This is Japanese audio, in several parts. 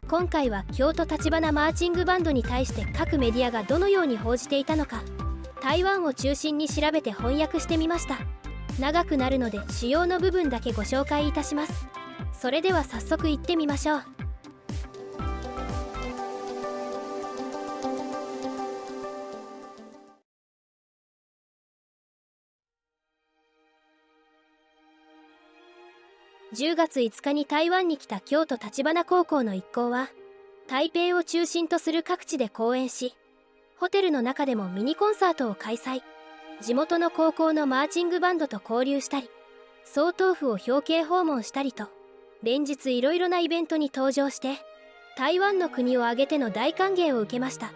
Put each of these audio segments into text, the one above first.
今回は京都橘マーチングバンドに対して各メディアがどのように報じていたのか、台湾を中心に調べて翻訳してみました。長くなるので主要の部分だけご紹介いたします。それでは早速行ってみましょう。10月5日に台湾に来た京都橘高校の一行は、台北を中心とする各地で講演し、ホテルの中でもミニコンサートを開催。地元の高校のマーチングバンドと交流したり、総統府を表敬訪問したりと、連日いろいろなイベントに登場して、台湾の国を挙げての大歓迎を受けました。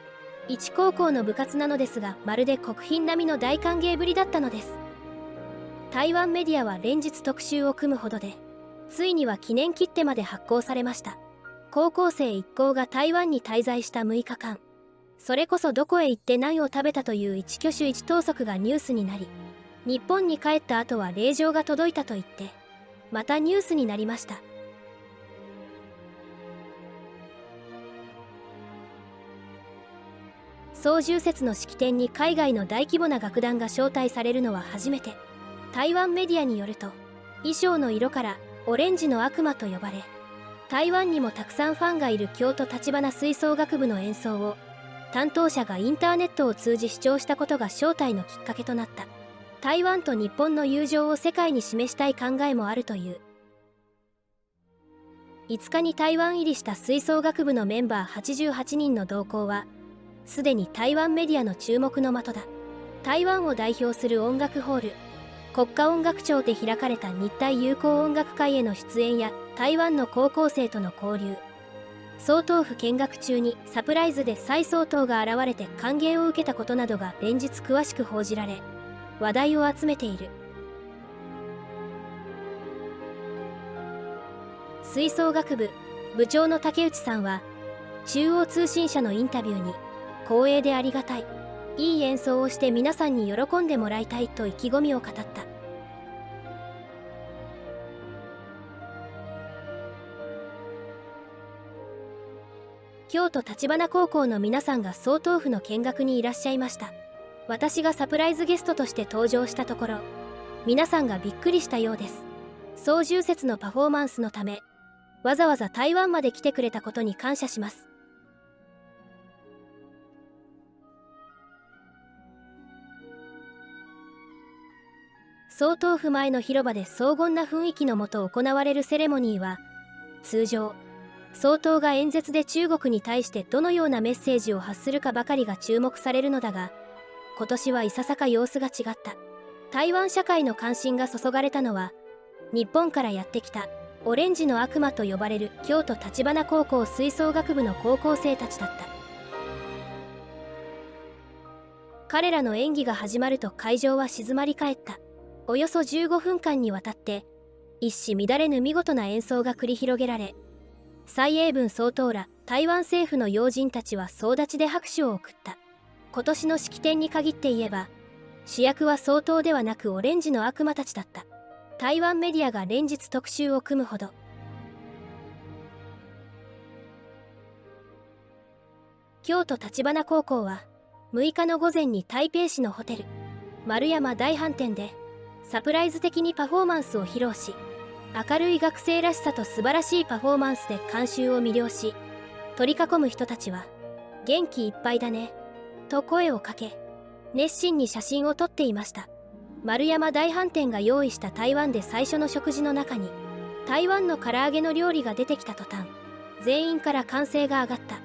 一高校の部活なのですが、まるで国賓並みの大歓迎ぶりだったのです。台湾メディアは連日特集を組むほどで、ついには記念切手まで発行されました。高校生一行が台湾に滞在した6日間、それこそどこへ行って何を食べたという一挙手一投足がニュースになり、日本に帰った後は令状が届いたと言って、またニュースになりました。双十節の式典に海外の大規模な楽団が招待されるのは初めて。台湾メディアによると、衣装の色からオレンジの悪魔と呼ばれ、台湾にもたくさんファンがいる京都橘吹奏楽部の演奏を担当者がインターネットを通じ視聴したことが招待のきっかけとなった。台湾と日本の友情を世界に示したい考えもあるという。5日に台湾入りした吹奏楽部のメンバー88人の動向は、すでに台湾メディアの注目の的だ。台湾を代表する音楽ホール、国家音楽庁で開かれた日台友好音楽会への出演や台湾の高校生との交流、総統府見学中にサプライズで蔡総統が現れて歓迎を受けたことなどが連日詳しく報じられ、話題を集めている。吹奏楽部部長の竹内さんは、中央通信社のインタビューに、光栄でありがたい、いい演奏をして皆さんに喜んでもらいたいと意気込みを語った。京都橘高校の皆さんが総統府の見学にいらっしゃいました。私がサプライズゲストとして登場したところ、皆さんがびっくりしたようです。双十節のパフォーマンスのため、わざわざ台湾まで来てくれたことに感謝します。総統府前の広場で荘厳な雰囲気のもと行われるセレモニーは、通常、総統が演説で中国に対してどのようなメッセージを発するかばかりが注目されるのだが、今年はいささか様子が違った。台湾社会の関心が注がれたのは、日本からやってきたオレンジの悪魔と呼ばれる京都橘高校吹奏楽部の高校生たちだった。彼らの演技が始まると会場は静まり返った。およそ15分間にわたって一糸乱れぬ見事な演奏が繰り広げられ、蔡英文総統ら台湾政府の要人たちは総立ちで拍手を送った。今年の式典に限って言えば、主役は総統ではなくオレンジの悪魔たちだった。台湾メディアが連日特集を組むほど。京都橘高校は6日の午前に台北市のホテル丸山大飯店でサプライズ的にパフォーマンスを披露し、明るい学生らしさと素晴らしいパフォーマンスで観衆を魅了し、取り囲む人たちは元気いっぱいだねと声をかけ、熱心に写真を撮っていました。丸山大飯店が用意した台湾で最初の食事の中に、台湾の唐揚げの料理が出てきた途端、全員から歓声が上がった。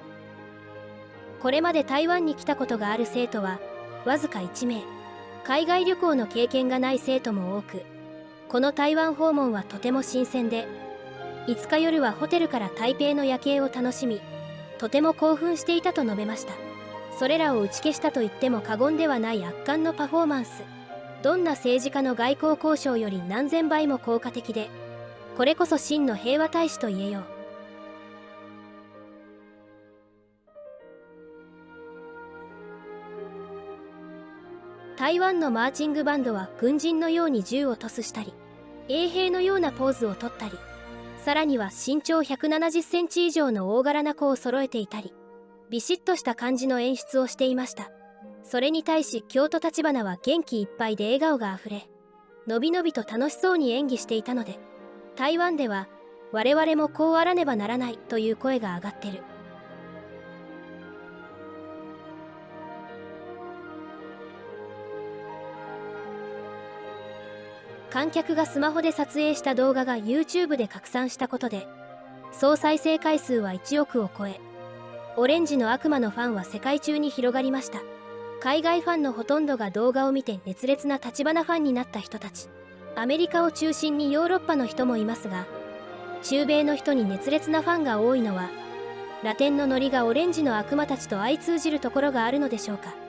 これまで台湾に来たことがある生徒はわずか1名、海外旅行の経験がない生徒も多く、この台湾訪問はとても新鮮で、5日夜はホテルから台北の夜景を楽しみ、とても興奮していたと述べました。それらを打ち消したと言っても過言ではない圧巻のパフォーマンス。どんな政治家の外交交渉より何千倍も効果的で、これこそ真の平和大使と言えよう。台湾のマーチングバンドは軍人のように銃をトスしたり、衛兵のようなポーズをとったり、さらには身長170センチ以上の大柄な子を揃えていたり、ビシッとした感じの演出をしていました。それに対し京都橘は元気いっぱいで笑顔があふれ、のびのびと楽しそうに演技していたので、台湾では我々もこうあらねばならないという声が上がってる。観客がスマホで撮影した動画が YouTube で拡散したことで、総再生回数は1億を超え、オレンジの悪魔のファンは世界中に広がりました。海外ファンのほとんどが動画を見て熱烈な橘ファンになった人たち。アメリカを中心にヨーロッパの人もいますが、中米の人に熱烈なファンが多いのは、ラテンのノリがオレンジの悪魔たちと相通じるところがあるのでしょうか。